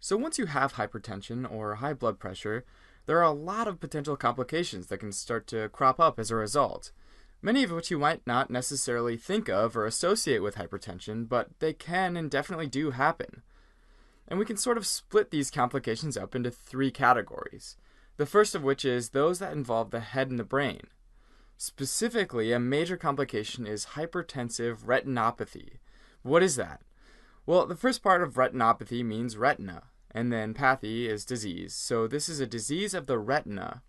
So once you have hypertension or high blood pressure, there are a lot of potential complications that can start to crop up as a result, many of which you might not necessarily think of or associate with hypertension, but they can and definitely do happen. And we can sort of split these complications up into three categories, the first of which is those that involve the head and the brain. Specifically, a major complication is hypertensive retinopathy. What is that? Well, the first part of retinopathy means retina, and then pathy is disease. So this is a disease of the retina.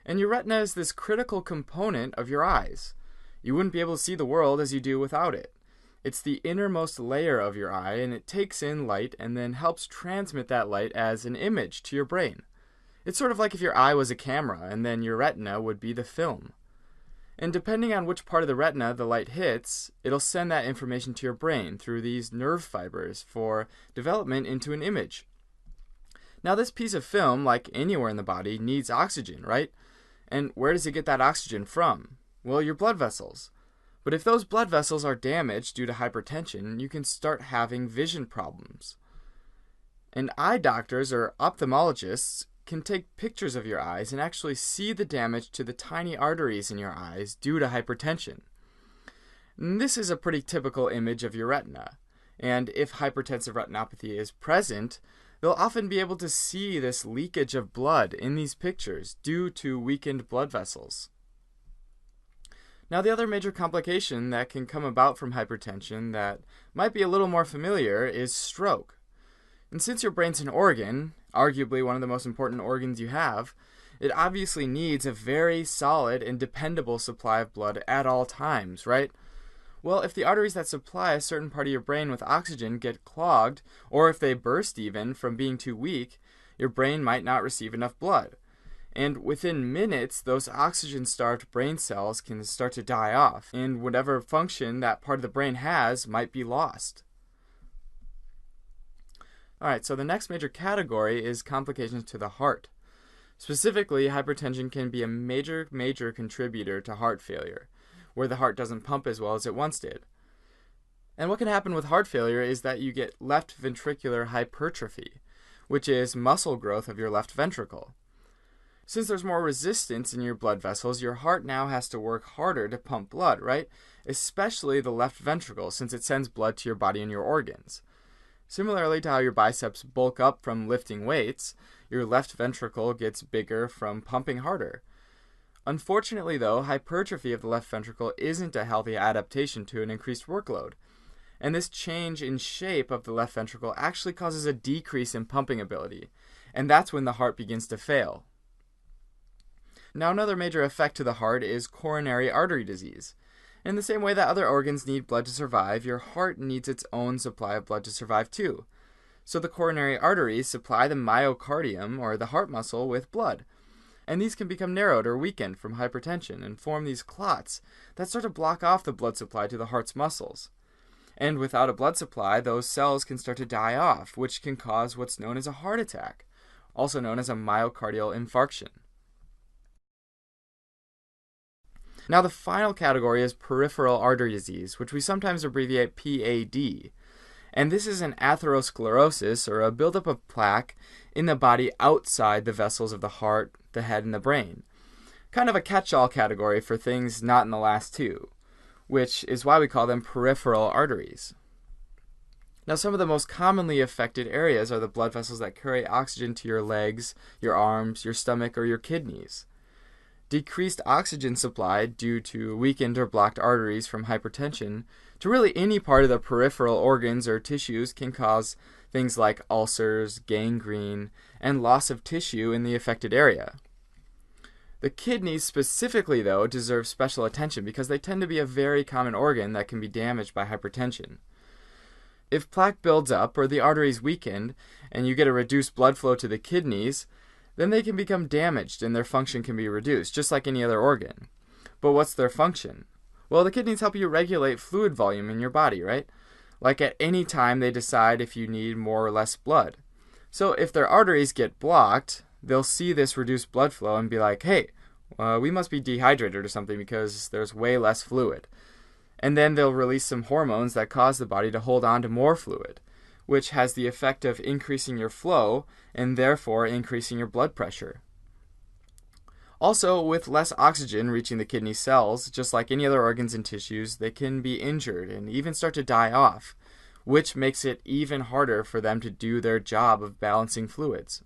And your retina is this critical component of your eyes. You wouldn't be able to see the world as you do without it. It's the innermost layer of your eye, and it takes in light and then helps transmit that light as an image to your brain. It's sort of like if your eye was a camera, and then your retina would be the film. And depending on which part of the retina the light hits, it'll send that information to your brain through these nerve fibers for development into an image. Now this piece of film, like anywhere in the body, needs oxygen, right? And where does it get that oxygen from? Well, your blood vessels. But if those blood vessels are damaged due to hypertension, you can start having vision problems. And eye doctors or ophthalmologists can take pictures of your eyes and actually see the damage to the tiny arteries in your eyes due to hypertension. And this is a pretty typical image of your retina. And if hypertensive retinopathy is present, they'll often be able to see this leakage of blood in these pictures due to weakened blood vessels. Now, the other major complication that can come about from hypertension that might be a little more familiar is stroke. And since your brain's an organ, arguably one of the most important organs you have, it obviously needs a very solid and dependable supply of blood at all times, right? Well, if the arteries that supply a certain part of your brain with oxygen get clogged, or if they burst even from being too weak, your brain might not receive enough blood. And within minutes, those oxygen-starved brain cells can start to die off, and whatever function that part of the brain has might be lost. Alright, so the next major category is complications to the heart. Specifically, hypertension can be a major contributor to heart failure, where the heart doesn't pump as well as it once did. And what can happen with heart failure is that you get left ventricular hypertrophy, which is muscle growth of your left ventricle. Since there's more resistance in your blood vessels, your heart now has to work harder to pump blood, right? Especially the left ventricle, since it sends blood to your body and your organs. Similarly to how your biceps bulk up from lifting weights, your left ventricle gets bigger from pumping harder. Unfortunately, though, hypertrophy of the left ventricle isn't a healthy adaptation to an increased workload. And this change in shape of the left ventricle actually causes a decrease in pumping ability, and that's when the heart begins to fail. Now, another major effect to the heart is coronary artery disease. In the same way that other organs need blood to survive, your heart needs its own supply of blood to survive too. So the coronary arteries supply the myocardium, or the heart muscle, with blood. And these can become narrowed or weakened from hypertension and form these clots that start to block off the blood supply to the heart's muscles. And without a blood supply, those cells can start to die off, which can cause what's known as a heart attack, also known as a myocardial infarction. Now, the final category is peripheral artery disease, which we sometimes abbreviate PAD. And this is an atherosclerosis, or a buildup of plaque in the body outside the vessels of the heart, the head, and the brain. Kind of a catch-all category for things not in the last two, which is why we call them peripheral arteries. Now, some of the most commonly affected areas are the blood vessels that carry oxygen to your legs, your arms, your stomach, or your kidneys. Decreased oxygen supply due to weakened or blocked arteries from hypertension to really any part of the peripheral organs or tissues can cause things like ulcers, gangrene, and loss of tissue in the affected area. The kidneys specifically, though, deserve special attention because they tend to be a very common organ that can be damaged by hypertension. If plaque builds up or the arteries weakened and you get a reduced blood flow to the kidneys, then they can become damaged and their function can be reduced, just like any other organ. But what's their function? Well, the kidneys help you regulate fluid volume in your body, right? Like at any time they decide if you need more or less blood. So if their arteries get blocked, they'll see this reduced blood flow and be like, hey, we must be dehydrated or something because there's way less fluid. And then they'll release some hormones that cause the body to hold on to more fluid, which has the effect of increasing your flow and therefore increasing your blood pressure. Also, with less oxygen reaching the kidney cells, just like any other organs and tissues, they can be injured and even start to die off, which makes it even harder for them to do their job of balancing fluids.